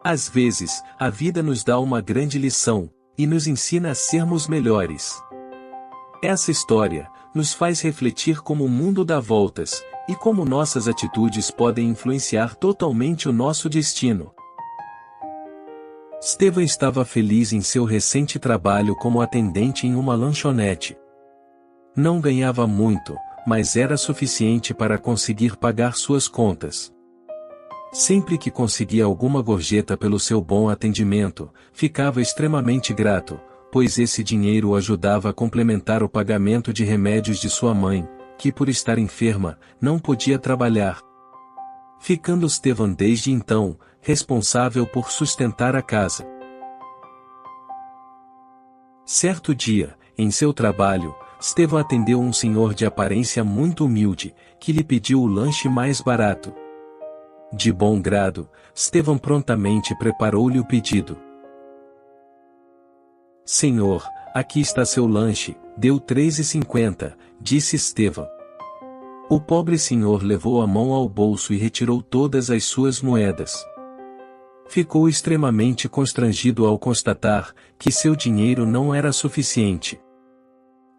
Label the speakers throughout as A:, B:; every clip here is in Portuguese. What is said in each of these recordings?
A: Às vezes, a vida nos dá uma grande lição, e nos ensina a sermos melhores. Essa história nos faz refletir como o mundo dá voltas, e como nossas atitudes podem influenciar totalmente o nosso destino. Steven estava feliz em seu recente trabalho como atendente em uma lanchonete. Não ganhava muito, mas era suficiente para conseguir pagar suas contas. Sempre que conseguia alguma gorjeta pelo seu bom atendimento, ficava extremamente grato, pois esse dinheiro o ajudava a complementar o pagamento de remédios de sua mãe, que por estar enferma, não podia trabalhar. Ficando Steven desde então, responsável por sustentar a casa. Certo dia, em seu trabalho, Steven atendeu um senhor de aparência muito humilde, que lhe pediu o lanche mais barato. De bom grado, Steven prontamente preparou-lhe o pedido. Senhor, aqui está seu lanche, deu R$3,50, disse Steven. O pobre senhor levou a mão ao bolso e retirou todas as suas moedas. Ficou extremamente constrangido ao constatar que seu dinheiro não era suficiente.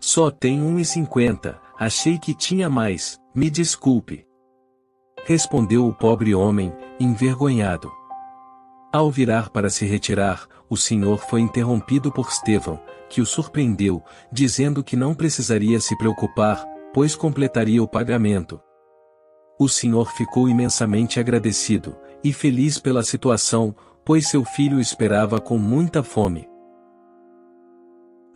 A: Só tenho R$1,50, achei que tinha mais, me desculpe. Respondeu o pobre homem, envergonhado. Ao virar para se retirar, o senhor foi interrompido por Steven, que o surpreendeu, dizendo que não precisaria se preocupar, pois completaria o pagamento. O senhor ficou imensamente agradecido, e feliz pela situação, pois seu filho o esperava com muita fome.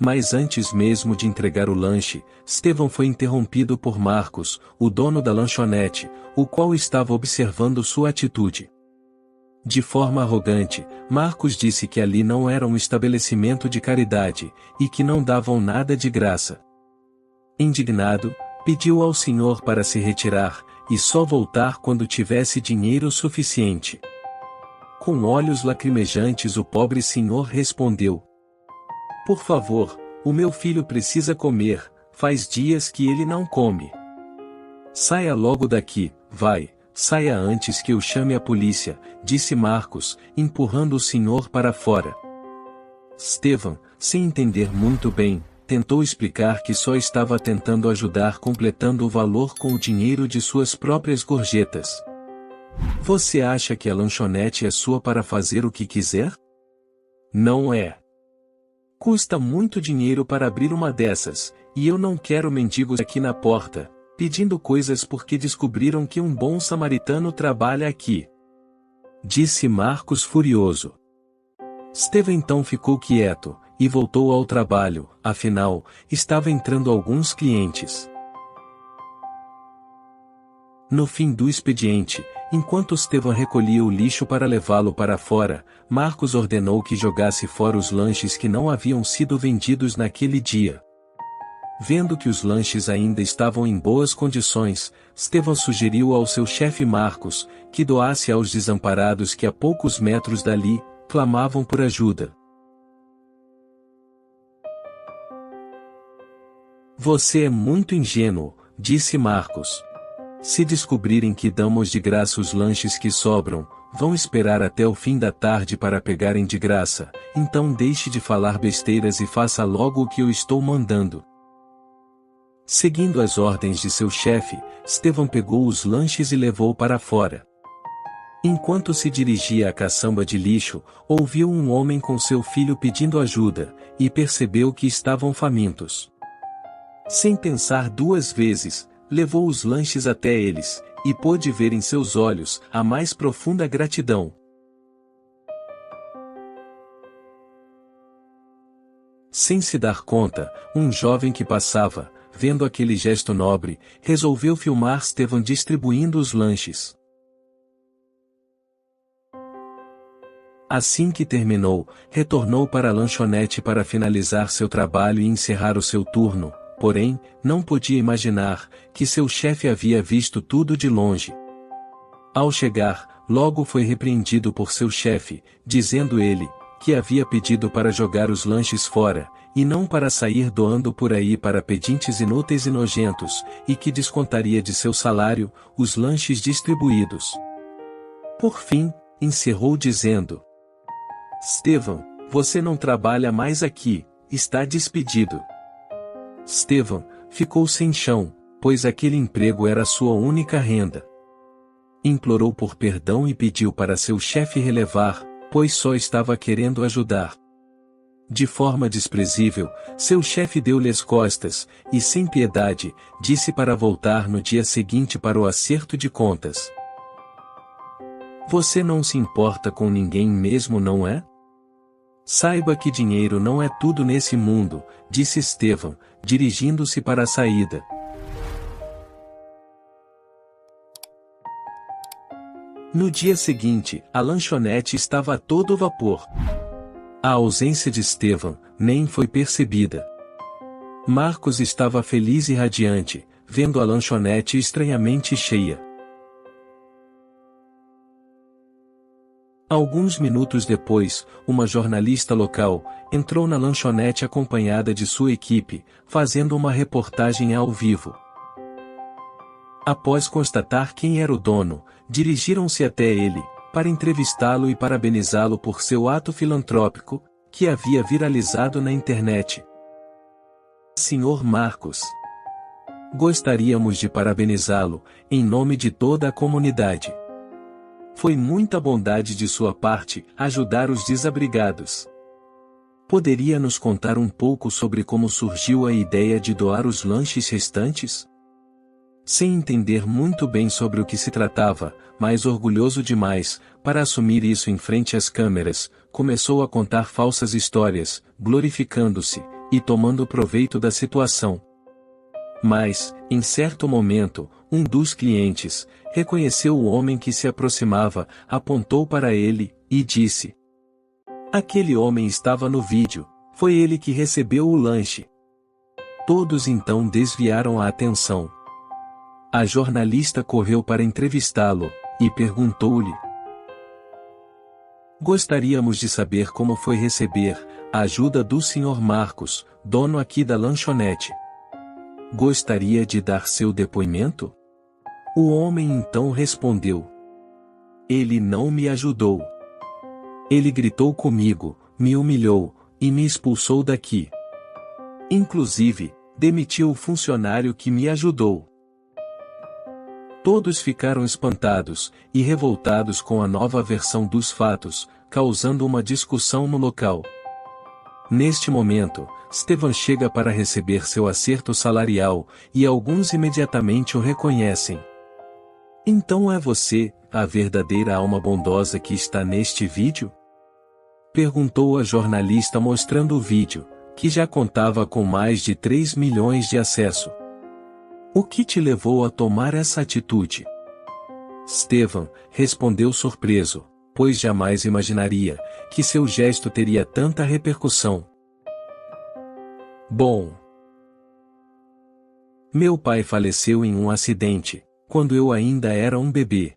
A: Mas antes mesmo de entregar o lanche, Steven foi interrompido por Marcos, o dono da lanchonete, o qual estava observando sua atitude. De forma arrogante, Marcos disse que ali não era um estabelecimento de caridade, e que não davam nada de graça. Indignado, pediu ao senhor para se retirar, e só voltar quando tivesse dinheiro suficiente. Com olhos lacrimejantes o pobre senhor respondeu: Por favor, o meu filho precisa comer, faz dias que ele não come. Saia logo daqui, vai, saia antes que eu chame a polícia, disse Marcos, empurrando o senhor para fora. Steven, sem entender muito bem, tentou explicar que só estava tentando ajudar completando o valor com o dinheiro de suas próprias gorjetas. Você acha que a lanchonete é sua para fazer o que quiser? Não é. Custa muito dinheiro para abrir uma dessas, e eu não quero mendigos aqui na porta, pedindo coisas porque descobriram que um bom samaritano trabalha aqui. Disse Marcos furioso. Steven então ficou quieto, e voltou ao trabalho, afinal, estava entrando alguns clientes. No fim do expediente, enquanto Steven recolhia o lixo para levá-lo para fora, Marcos ordenou que jogasse fora os lanches que não haviam sido vendidos naquele dia. Vendo que os lanches ainda estavam em boas condições, Steven sugeriu ao seu chefe Marcos, que doasse aos desamparados que a poucos metros dali, clamavam por ajuda. Você é muito ingênuo, disse Marcos. Se descobrirem que damos de graça os lanches que sobram, vão esperar até o fim da tarde para pegarem de graça, então deixe de falar besteiras e faça logo o que eu estou mandando. Seguindo as ordens de seu chefe, Steven pegou os lanches e levou para fora. Enquanto se dirigia à caçamba de lixo, ouviu um homem com seu filho pedindo ajuda, e percebeu que estavam famintos. Sem pensar duas vezes, levou os lanches até eles, e pôde ver em seus olhos a mais profunda gratidão. Sem se dar conta, um jovem que passava, vendo aquele gesto nobre, resolveu filmar Steven distribuindo os lanches. Assim que terminou, retornou para a lanchonete para finalizar seu trabalho e encerrar o seu turno, porém, não podia imaginar que seu chefe havia visto tudo de longe. Ao chegar, logo foi repreendido por seu chefe, dizendo ele, que havia pedido para jogar os lanches fora, e não para sair doando por aí para pedintes inúteis e nojentos, e que descontaria de seu salário, os lanches distribuídos. Por fim, encerrou dizendo: Stevan, você não trabalha mais aqui, está despedido. Stevan ficou sem chão, pois aquele emprego era sua única renda. Implorou por perdão e pediu para seu chefe relevar, pois só estava querendo ajudar. De forma desprezível, seu chefe deu-lhe as costas, e sem piedade, disse para voltar no dia seguinte para o acerto de contas. Você não se importa com ninguém mesmo, não é? Saiba que dinheiro não é tudo nesse mundo, disse Stevan, dirigindo-se para a saída. No dia seguinte, a lanchonete estava a todo vapor. A ausência de Stevan nem foi percebida. Marcos estava feliz e radiante, vendo a lanchonete estranhamente cheia. Alguns minutos depois, uma jornalista local entrou na lanchonete acompanhada de sua equipe, fazendo uma reportagem ao vivo. Após constatar quem era o dono, dirigiram-se até ele, para entrevistá-lo e parabenizá-lo por seu ato filantrópico, que havia viralizado na internet. Senhor Marcos, gostaríamos de parabenizá-lo, em nome de toda a comunidade. Foi muita bondade de sua parte ajudar os desabrigados. Poderia nos contar um pouco sobre como surgiu a ideia de doar os lanches restantes? Sem entender muito bem sobre o que se tratava, mas orgulhoso demais, para assumir isso em frente às câmeras, começou a contar falsas histórias, glorificando-se, e tomando proveito da situação. Mas, em certo momento, um dos clientes reconheceu o homem que se aproximava, apontou para ele, e disse: aquele homem estava no vídeo, foi ele que recebeu o lanche. Todos então desviaram a atenção. A jornalista correu para entrevistá-lo, e perguntou-lhe: gostaríamos de saber como foi receber a ajuda do Sr. Marcos, dono aqui da lanchonete. Gostaria de dar seu depoimento? O homem então respondeu: ele não me ajudou. Ele gritou comigo, me humilhou, e me expulsou daqui. Inclusive, demitiu o funcionário que me ajudou. Todos ficaram espantados e revoltados com a nova versão dos fatos, causando uma discussão no local. Neste momento, Stevan chega para receber seu acerto salarial, e alguns imediatamente o reconhecem. Então é você, a verdadeira alma bondosa que está neste vídeo? Perguntou a jornalista mostrando o vídeo, que já contava com mais de 3 milhões de acessos. O que te levou a tomar essa atitude? Stevan respondeu surpreso, pois jamais imaginaria que seu gesto teria tanta repercussão. Bom, meu pai faleceu em um acidente, quando eu ainda era um bebê.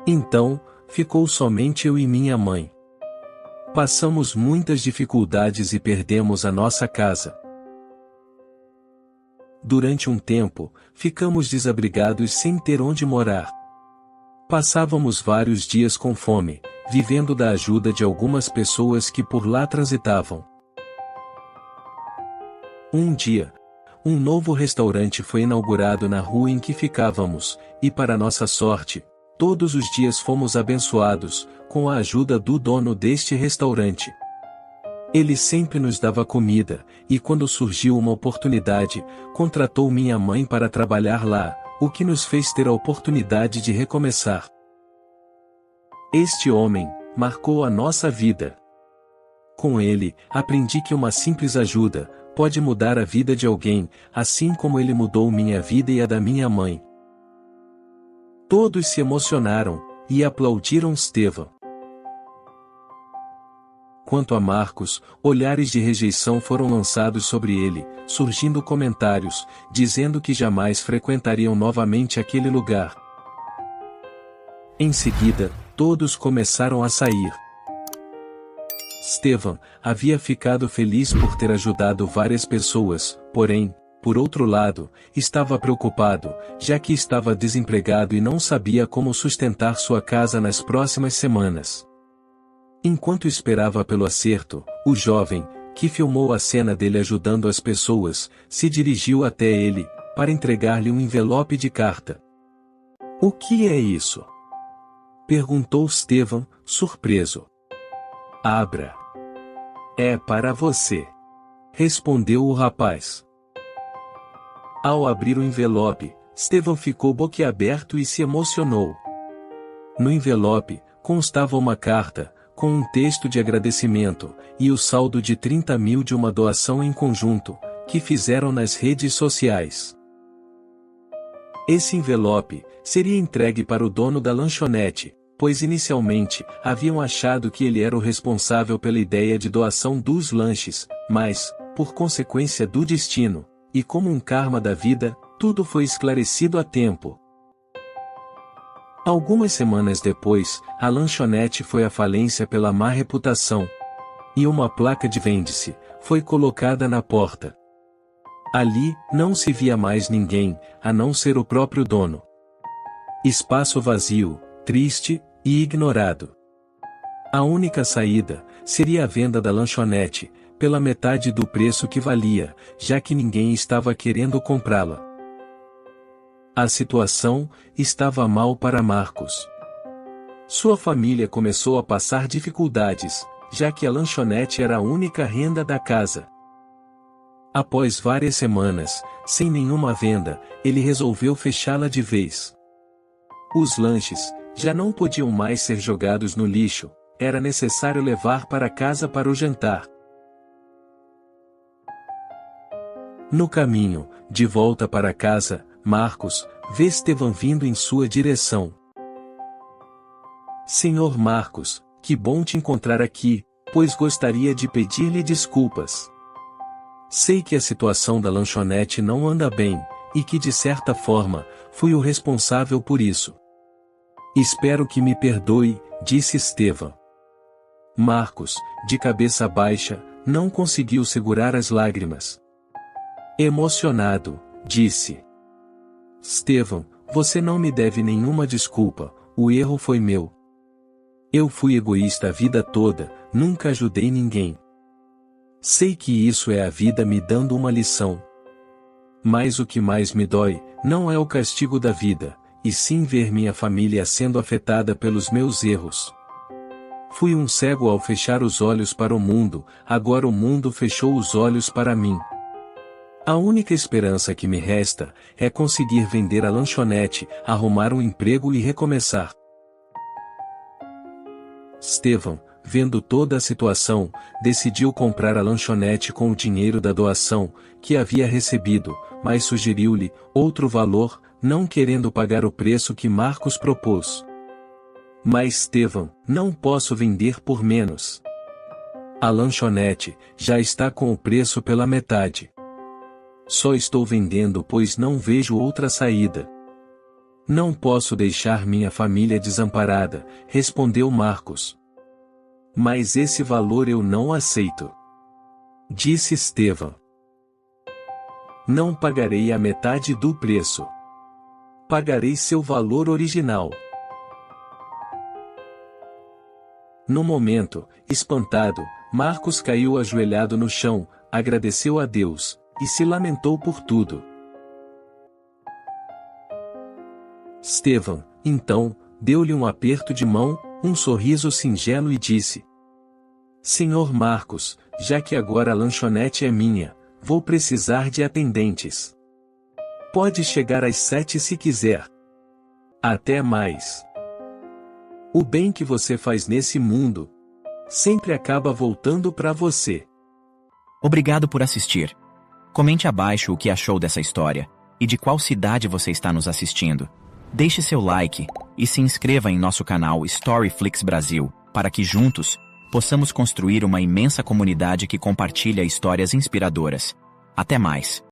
A: Então, ficou somente eu e minha mãe. Passamos muitas dificuldades e perdemos a nossa casa. Durante um tempo, ficamos desabrigados sem ter onde morar. Passávamos vários dias com fome, vivendo da ajuda de algumas pessoas que por lá transitavam. Um dia, um novo restaurante foi inaugurado na rua em que ficávamos, e para nossa sorte, todos os dias fomos abençoados, com a ajuda do dono deste restaurante. Ele sempre nos dava comida, e quando surgiu uma oportunidade, contratou minha mãe para trabalhar lá, o que nos fez ter a oportunidade de recomeçar. Este homem marcou a nossa vida. Com ele, aprendi que uma simples ajuda pode mudar a vida de alguém, assim como ele mudou minha vida e a da minha mãe. Todos se emocionaram e aplaudiram Stevan. Quanto a Marcos, olhares de rejeição foram lançados sobre ele, surgindo comentários, dizendo que jamais frequentariam novamente aquele lugar. Em seguida, todos começaram a sair. Stevan havia ficado feliz por ter ajudado várias pessoas, porém, por outro lado, estava preocupado, já que estava desempregado e não sabia como sustentar sua casa nas próximas semanas. Enquanto esperava pelo acerto, o jovem, que filmou a cena dele ajudando as pessoas, se dirigiu até ele, para entregar-lhe um envelope de carta. "O que é isso?" perguntou Stephen, surpreso. "Abra. É para você", respondeu o rapaz. Ao abrir o envelope, Stephen ficou boquiaberto e se emocionou. No envelope, constava uma carta, com um texto de agradecimento, e o saldo de 30 mil de uma doação em conjunto, que fizeram nas redes sociais. Esse envelope seria entregue para o dono da lanchonete, pois inicialmente haviam achado que ele era o responsável pela ideia de doação dos lanches, mas, por consequência do destino, e como um karma da vida, tudo foi esclarecido a tempo. Algumas semanas depois, a lanchonete foi à falência pela má reputação. E uma placa de "Vende-se" foi colocada na porta. Ali, não se via mais ninguém, a não ser o próprio dono. Espaço vazio, triste e ignorado. A única saída seria a venda da lanchonete, pela metade do preço que valia, já que ninguém estava querendo comprá-la. A situação estava mal para Marcos. Sua família começou a passar dificuldades, já que a lanchonete era a única renda da casa. Após várias semanas, sem nenhuma venda, ele resolveu fechá-la de vez. Os lanches já não podiam mais ser jogados no lixo, era necessário levar para casa para o jantar. No caminho, de volta para casa, Marcos vê Stephen vindo em sua direção. "Senhor Marcos, que bom te encontrar aqui, pois gostaria de pedir-lhe desculpas. Sei que a situação da lanchonete não anda bem, e que de certa forma, fui o responsável por isso. Espero que me perdoe", disse Stephen. Marcos, de cabeça baixa, não conseguiu segurar as lágrimas. Emocionado, disse: "Stephen, você não me deve nenhuma desculpa, o erro foi meu. Eu fui egoísta a vida toda, nunca ajudei ninguém. Sei que isso é a vida me dando uma lição. Mas o que mais me dói, não é o castigo da vida, e sim ver minha família sendo afetada pelos meus erros. Fui um cego ao fechar os olhos para o mundo, agora o mundo fechou os olhos para mim. A única esperança que me resta é conseguir vender a lanchonete, arrumar um emprego e recomeçar." Stephen, vendo toda a situação, decidiu comprar a lanchonete com o dinheiro da doação, que havia recebido, mas sugeriu-lhe outro valor, não querendo pagar o preço que Marcos propôs. "Mas Stephen, não posso vender por menos. A lanchonete já está com o preço pela metade. Só estou vendendo pois não vejo outra saída. Não posso deixar minha família desamparada", respondeu Marcos. "Mas esse valor eu não aceito", disse Stephen. "Não pagarei a metade do preço. Pagarei seu valor original." No momento, espantado, Marcos caiu ajoelhado no chão, agradeceu a Deus, e se lamentou por tudo. Stephen, então, deu-lhe um aperto de mão, um sorriso singelo e disse: "Senhor Marcos, já que agora a lanchonete é minha, vou precisar de atendentes. Pode chegar às 7 se quiser. Até mais. O bem que você faz nesse mundo sempre acaba voltando para você."
B: Obrigado por assistir. Comente abaixo o que achou dessa história, e de qual cidade você está nos assistindo. Deixe seu like, e se inscreva em nosso canal Storyflix Brasil, para que juntos, possamos construir uma imensa comunidade que compartilha histórias inspiradoras. Até mais!